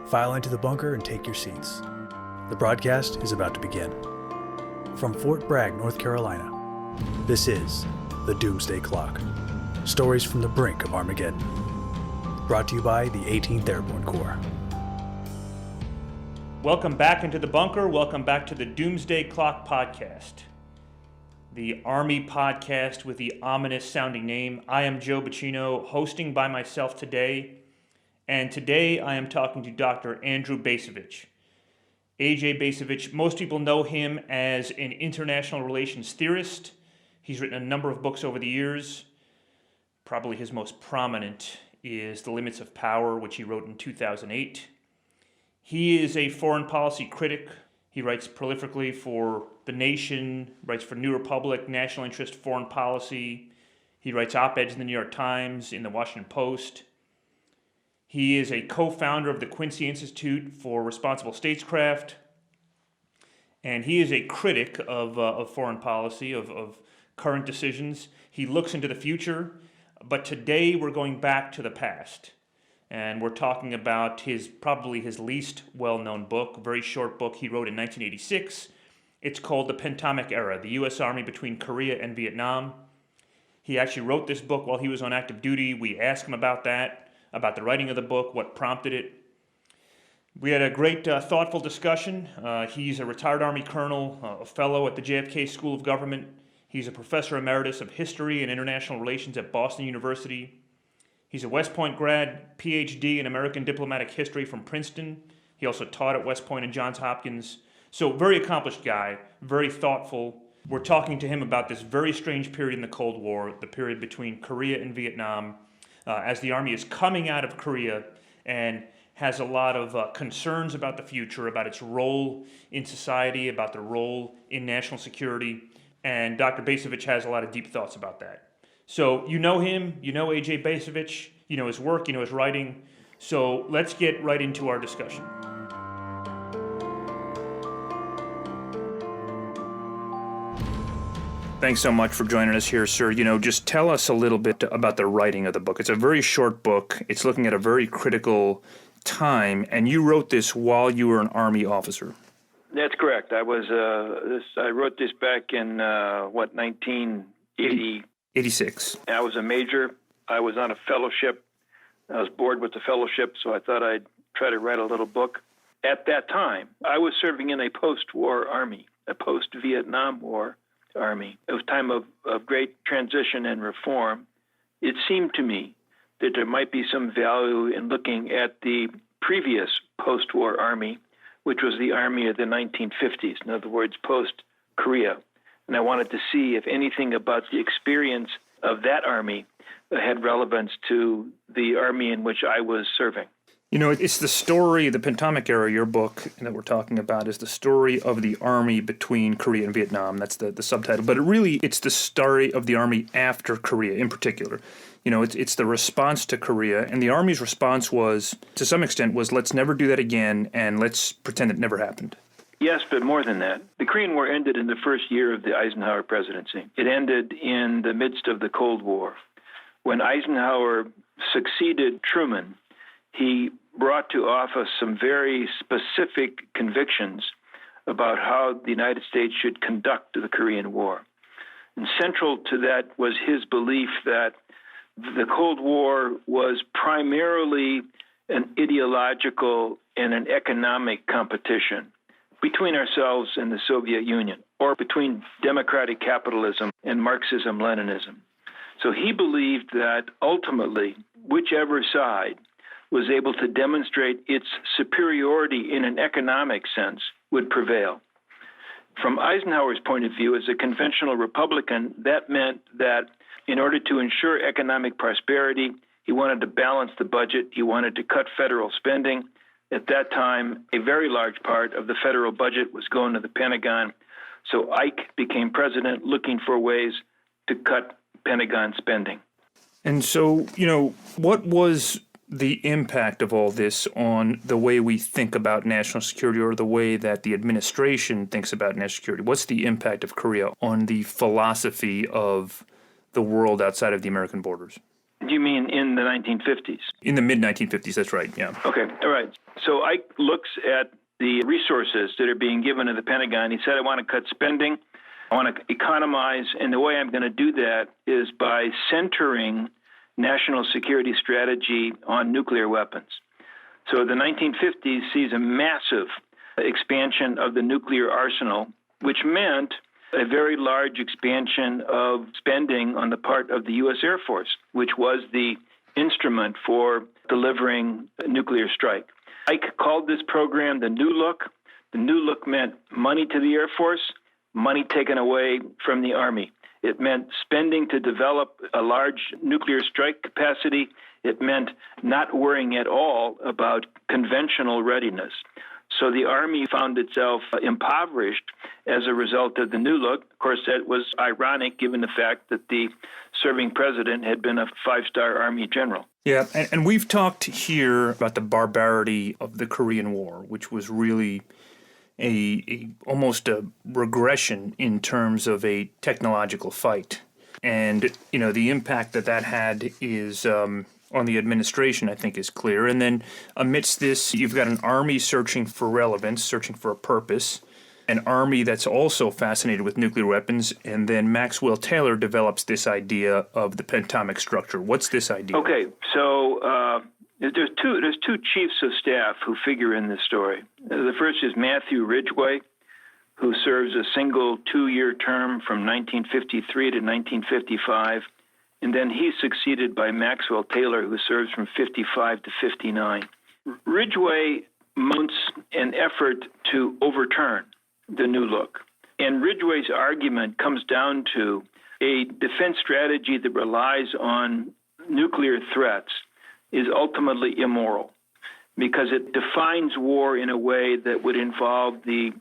File into the bunker and take your seats. The broadcast is about to begin. From Fort Bragg, North Carolina, this is the Doomsday Clock. Stories from the brink of Armageddon. Brought to you by the 18th Airborne Corps. Welcome back into the bunker. Welcome back to the Doomsday Clock podcast, the Army podcast with the ominous sounding name. I am Joe Bacino, hosting by myself today, and today I am talking to Dr. Andrew Bacevich. A.J. Bacevich, most people know him as an international relations theorist. He's written a number of books over the years. Probably his most prominent is The Limits of Power, which he wrote in 2008. He is a foreign policy critic. He writes prolifically for The Nation, writes for New Republic, National Interest Foreign Policy. He writes op-eds in the New York Times, in the Washington Post. He is a co-founder of the Quincy Institute for Responsible Statecraft. And he is a critic of foreign policy, of current decisions. He looks into the future, but today we're going back to the past. And we're talking about probably his least well-known book, a very short book he wrote in 1986. It's called The Pentomic Era, the U.S. Army Between Korea and Vietnam. He actually wrote this book while he was on active duty. We asked him about that, about the writing of the book, what prompted it. We had a great, thoughtful discussion. He's a retired Army colonel, a fellow at the JFK School of Government. He's a professor emeritus of history and international relations at Boston University. He's a West Point grad, PhD in American diplomatic history from Princeton. He also taught at West Point and Johns Hopkins. So very accomplished guy, very thoughtful. We're talking to him about this very strange period in the Cold War, the period between Korea and Vietnam, as the Army is coming out of Korea and has a lot of concerns about the future, about its role in society, about the role in national security. And Dr. Bacevich has a lot of deep thoughts about that. So you know him, you know A.J. Bacevich, you know his work, you know his writing. So let's get right into our discussion. Thanks so much for joining us here, sir. Just tell us a little bit about the writing of the book. It's a very short book. It's looking at a very critical time, and you wrote this while you were an Army officer. That's correct. I wrote this back in 1980. 86. I was a major. I was on a fellowship. I was bored with the fellowship, so I thought I'd try to write a little book. At that time, I was serving in a post-war army, a post-Vietnam War army. It was a time of great transition and reform. It seemed to me that there might be some value in looking at the previous post-war army, which was the army of the 1950s, in other words, post-Korea. And I wanted to see if anything about the experience of that army had relevance to the army in which I was serving. It's the story, the Pentomic Era, your book that we're talking about, is the story of the Army between Korea and Vietnam. That's the subtitle. But it's the story of the Army after Korea in particular. It's the response to Korea, and the Army's response was, to some extent, let's never do that again, and let's pretend it never happened. Yes, but more than that. The Korean War ended in the first year of the Eisenhower presidency. It ended in the midst of the Cold War. When Eisenhower succeeded Truman, he brought to office some very specific convictions about how the United States should conduct the Korean War. And central to that was his belief that the Cold War was primarily an ideological and an economic competition between ourselves and the Soviet Union, or between democratic capitalism and Marxism-Leninism. So he believed that ultimately, whichever side was able to demonstrate its superiority in an economic sense would prevail. From Eisenhower's point of view, as a conventional Republican, that meant that in order to ensure economic prosperity, he wanted to balance the budget, he wanted to cut federal spending. At that time, a very large part of the federal budget was going to the Pentagon. So Ike became president looking for ways to cut Pentagon spending. And so, what was the impact of all this on the way we think about national security, or the way that the administration thinks about national security? What's the impact of Korea on the philosophy of the world outside of the American borders? Do you mean in the 1950s? In the mid-1950s, that's right, yeah. Okay, all right. So Ike looks at the resources that are being given to the Pentagon. He said, I want to cut spending, I want to economize, and the way I'm going to do that is by centering national security strategy on nuclear weapons. So the 1950s sees a massive expansion of the nuclear arsenal, which meant a very large expansion of spending on the part of the U.S. Air Force, which was the instrument for delivering a nuclear strike. Ike called this program the New Look. The New Look meant money to the Air Force, money taken away from the Army. It meant spending to develop a large nuclear strike capacity. It meant not worrying at all about conventional readiness. So the Army found itself impoverished as a result of the New Look. Of course, that was ironic given the fact that the serving president had been a five-star Army general. Yeah, and we've talked here about the barbarity of the Korean War, which was really almost a regression in terms of a technological fight. And, you know, the impact that had is on the administration, I think, is clear. And then amidst this, you've got an Army searching for relevance, searching for a purpose, an Army that's also fascinated with nuclear weapons, and then Maxwell Taylor develops this idea of the Pentomic Structure. What's this idea? Okay, so there's two chiefs of staff who figure in this story. The first is Matthew Ridgway, who serves a single 2-year term from 1953 to 1955. And then he's succeeded by Maxwell Taylor, who serves from 55 to 59. Ridgway mounts an effort to overturn the New Look. And Ridgway's argument comes down to a defense strategy that relies on nuclear threats is ultimately immoral because it defines war in a way that would involve the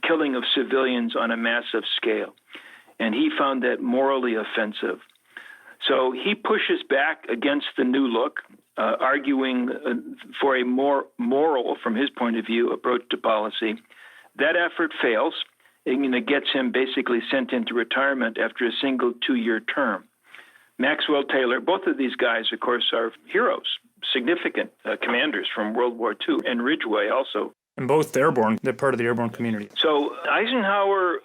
killing of civilians on a massive scale. And he found that morally offensive. So he pushes back against the New Look, arguing for a more moral, from his point of view, approach to policy. That effort fails, and it gets him basically sent into retirement after a single 2-year term. Maxwell Taylor, both of these guys, of course, are heroes, significant commanders from World War II, and Ridgway also. And both airborne, they're part of the airborne community. So Eisenhower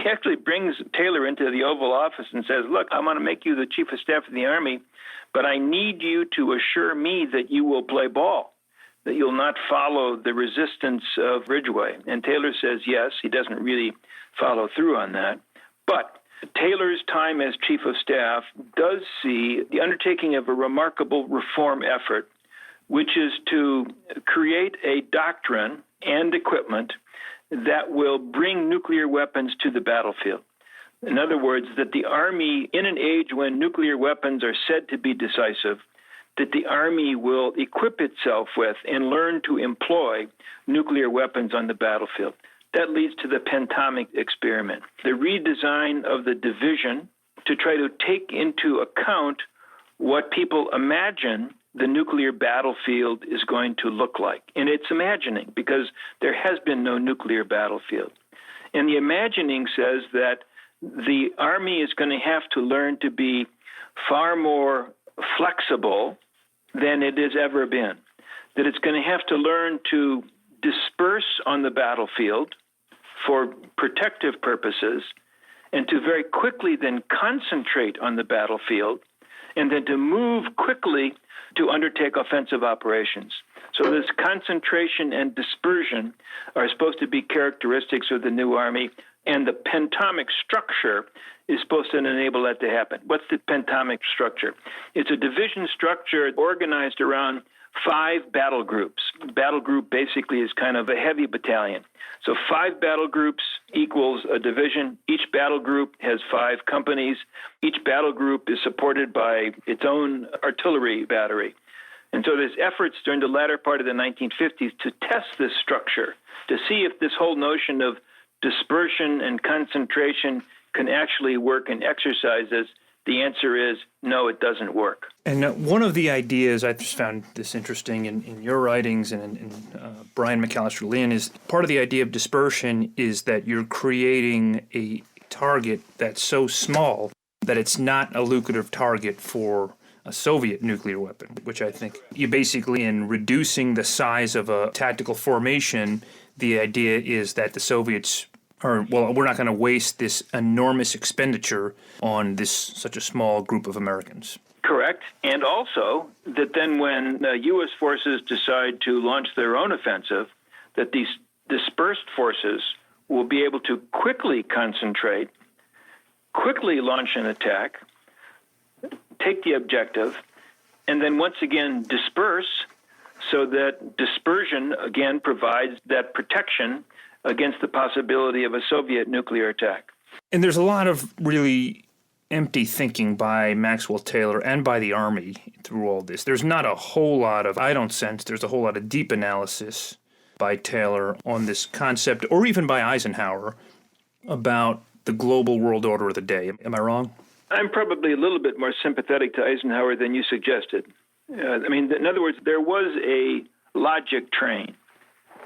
actually brings Taylor into the Oval Office and says, look, I want to make you the chief of staff of the Army, but I need you to assure me that you will play ball, that you'll not follow the resistance of Ridgway. And Taylor says yes, he doesn't really follow through on that. But Taylor's time as chief of staff does see the undertaking of a remarkable reform effort, which is to create a doctrine and equipment that will bring nuclear weapons to the battlefield. In other words, that the Army, in an age when nuclear weapons are said to be decisive, that the Army will equip itself with and learn to employ nuclear weapons on the battlefield. That leads to the Pentomic experiment, the redesign of the division to try to take into account what people imagine the nuclear battlefield is going to look like. And it's imagining because there has been no nuclear battlefield. And the imagining says that the Army is going to have to learn to be far more flexible than it has ever been, that it's going to have to learn to disperse on the battlefield for protective purposes and to very quickly then concentrate on the battlefield and then to move quickly to undertake offensive operations. So this concentration and dispersion are supposed to be characteristics of the new Army, and the Pentomic structure is supposed to enable that to happen. What's the Pentomic structure? It's a division structure organized around 5 battle groups. Battle group basically is kind of a heavy battalion. So 5 battle groups equals a division. Each battle group has 5 companies. Each battle group is supported by its own artillery battery. And so there's efforts during the latter part of the 1950s to test this structure, to see if this whole notion of dispersion and concentration can actually work in exercises. The answer is no, it doesn't work. And one of the ideas, I just found this interesting in your writings and in Brian McAllister Lynn, is part of the idea of dispersion is that you're creating a target that's so small that it's not a lucrative target for a Soviet nuclear weapon, which I think you basically, in reducing the size of a tactical formation, the idea is that the Soviets we're not going to waste this enormous expenditure on such a small group of Americans. Correct. And also that then when U.S. forces decide to launch their own offensive, that these dispersed forces will be able to quickly concentrate, quickly launch an attack, take the objective, and then once again disperse, so that dispersion again provides that protection against the possibility of a Soviet nuclear attack. And there's a lot of really empty thinking by Maxwell Taylor and by the Army through all this. There's not a whole lot of, I don't sense, there's a whole lot of deep analysis by Taylor on this concept, or even by Eisenhower, about the global world order of the day. Am I wrong? I'm probably a little bit more sympathetic to Eisenhower than you suggested. In other words, there was a logic train.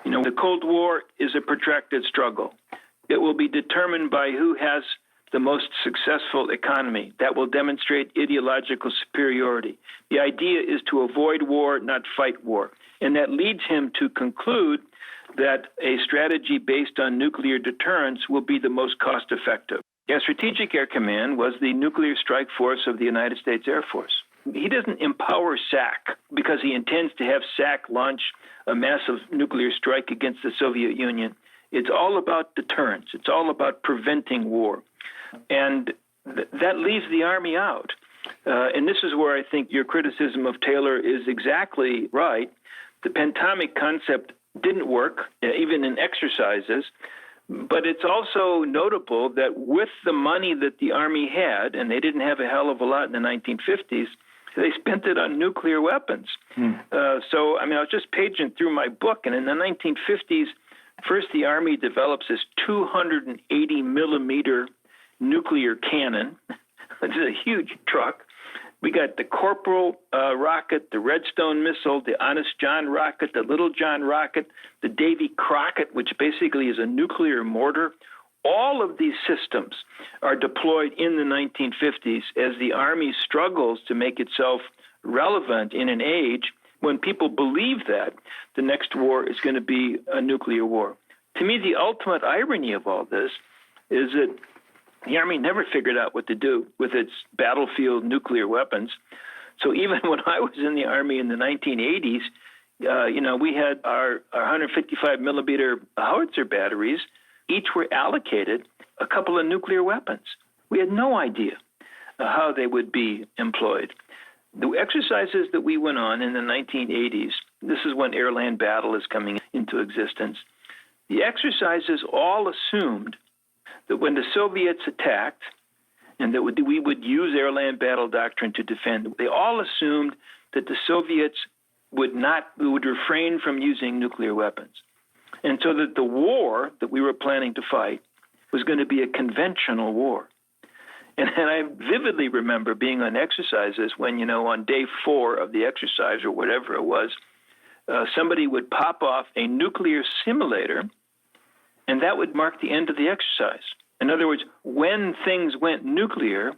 The Cold War is a protracted struggle. It will be determined by who has the most successful economy. That will demonstrate ideological superiority. The idea is to avoid war, not fight war. And that leads him to conclude that a strategy based on nuclear deterrence will be the most cost-effective. Strategic Air Command was the nuclear strike force of the United States Air Force. He doesn't empower SAC because he intends to have SAC launch a massive nuclear strike against the Soviet Union. It's all about deterrence. It's all about preventing war. And that leaves the Army out. And this is where I think your criticism of Taylor is exactly right. The Pentomic concept didn't work, even in exercises. But it's also notable that with the money that the Army had, and they didn't have a hell of a lot in the 1950s, they spent it on nuclear weapons. I was just paging through my book, and in the 1950s, first the Army develops this 280-millimeter nuclear cannon. It's a huge truck. We got the Corporal rocket, the Redstone missile, the Honest John rocket, the Little John rocket, the Davy Crockett, which basically is a nuclear mortar. All of these systems are deployed in the 1950s as the Army struggles to make itself relevant in an age when people believe that the next war is going to be a nuclear war. To me, the ultimate irony of all this is that the Army never figured out what to do with its battlefield nuclear weapons. So even when I was in the Army in the 1980s, we had our 155-millimeter howitzer batteries. Each were allocated a couple of nuclear weapons. We had no idea how they would be employed. The exercises that we went on in the 1980s, this is when air-land battle is coming into existence, the exercises all assumed that when the Soviets attacked, and that we would use air-land battle doctrine to defend, they all assumed that the Soviets would refrain from using nuclear weapons. And so that the war that we were planning to fight was going to be a conventional war. And I vividly remember being on exercises when, on day 4 of the exercise or whatever it was, somebody would pop off a nuclear simulator, and that would mark the end of the exercise. In other words, when things went nuclear,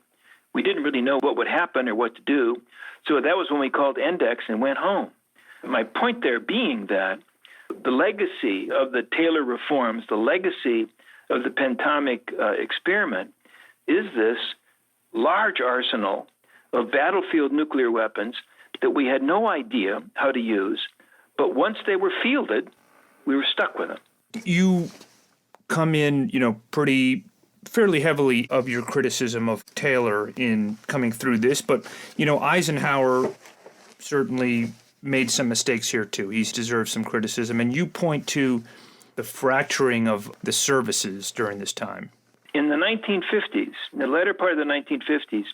we didn't really know what would happen or what to do. So that was when we called index and went home. My point there being that the legacy of the Taylor reforms, the legacy of the Pentomic experiment, is this large arsenal of battlefield nuclear weapons that we had no idea how to use, but once they were fielded, we were stuck with them. You come in, fairly heavily of your criticism of Taylor in coming through this, but, Eisenhower certainly made some mistakes here too. He's deserved some criticism, and you point to the fracturing of the services during this time. In the 1950s, in the latter part of the 1950s,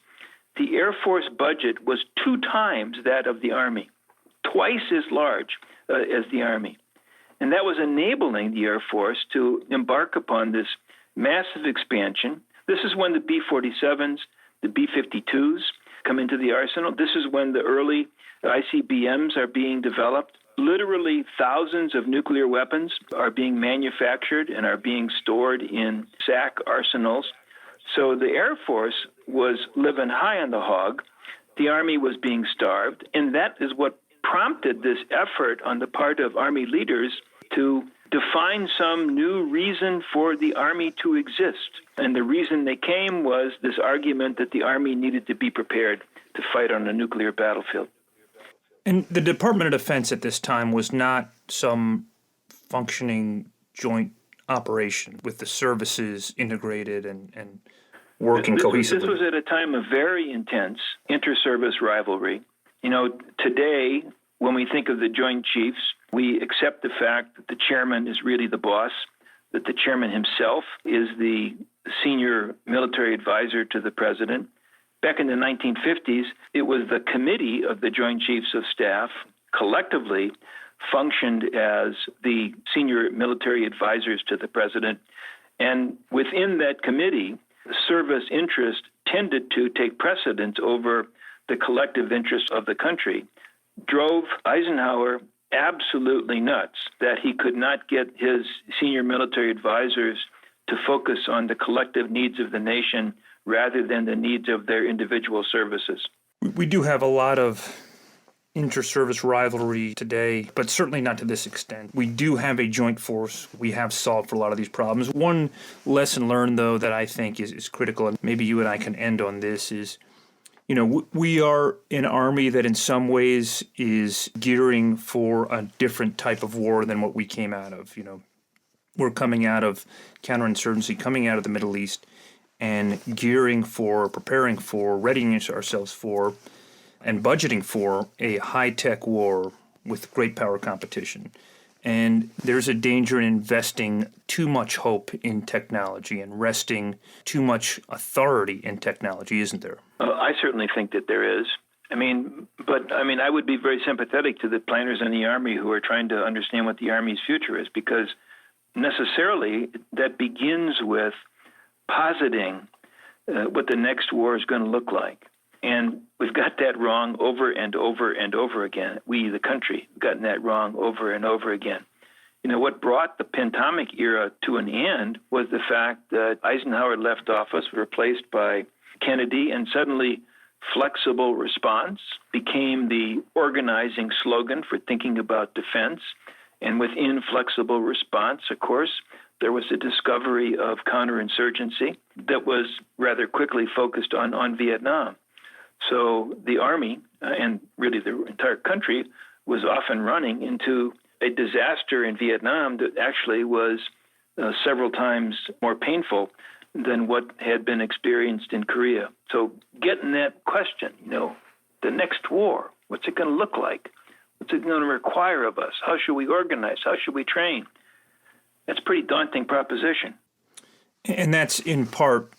the Air Force budget was 2 times that of the Army, twice as large as the Army. And that was enabling the Air Force to embark upon this massive expansion. This is when the B-47s, the B-52s come into the arsenal. This is when the early ICBMs are being developed. Literally thousands of nuclear weapons are being manufactured and are being stored in SAC arsenals. So the Air Force was living high on the hog. the Army was being starved, and that is what prompted this effort on the part of Army leaders to define some new reason for the Army to exist. And the reason they came was this argument that the Army needed to be prepared to fight on a nuclear battlefield. And the Department of Defense at this time was not some functioning joint operation with the services integrated and working cohesively. This was at a time of very intense inter-service rivalry. Today, when we think of the Joint Chiefs, we accept the fact that the chairman is really the boss, that the chairman himself is the senior military advisor to the president. Back in the 1950s, it was the committee of the Joint Chiefs of Staff collectively functioned as the senior military advisors to the president. And within that committee, service interest tended to take precedence over the collective interest of the country, drove Eisenhower absolutely nuts that he could not get his senior military advisors to focus on the collective needs of the nation rather than the needs of their individual services. We do have a lot of inter-service rivalry today, but certainly not to this extent. We do have a joint force. We have solved for a lot of these problems. One lesson learned, though, that I think is critical, and maybe you and I can end on this, is we are an army that in some ways is gearing for a different type of war than what we came out of. We're coming out of counterinsurgency, coming out of the Middle East, and gearing for, preparing for, readying ourselves for, and budgeting for a high-tech war with great power competition. And there's a danger in investing too much hope in technology and resting too much authority in technology, isn't there? I certainly think that there is. I would be very sympathetic to the planners in the Army who are trying to understand what the Army's future is, because necessarily that begins with positing what the next war is going to look like. And we've got that wrong over and over and over again. We, the country, have gotten that wrong over and over again. What brought the Pentomic era to an end was the fact that Eisenhower left office, replaced by Kennedy, and suddenly flexible response became the organizing slogan for thinking about defense. And within flexible response, of course, there was a discovery of counterinsurgency that was rather quickly focused on Vietnam. So the Army, and really the entire country, was often running into a disaster in Vietnam that actually was several times more painful than what had been experienced in Korea. So getting that question, the next war, what's it going to look like? What's it going to require of us? How should we organize? How should we train? That's a pretty daunting proposition. And that's in part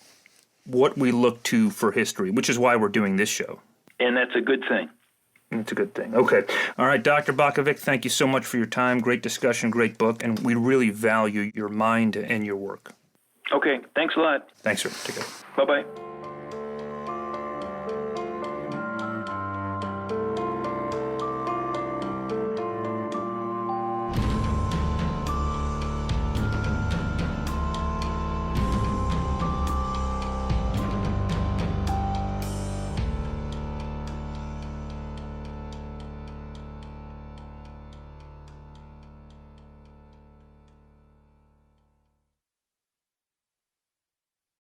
what we look to for history, which is why we're doing this show. And that's a good thing. It's a good thing. Okay. All right, Dr. Bacevich, thank you so much for your time. Great discussion, great book, and we really value your mind and your work. Okay. Thanks a lot. Thanks, sir. Take care. Bye-bye.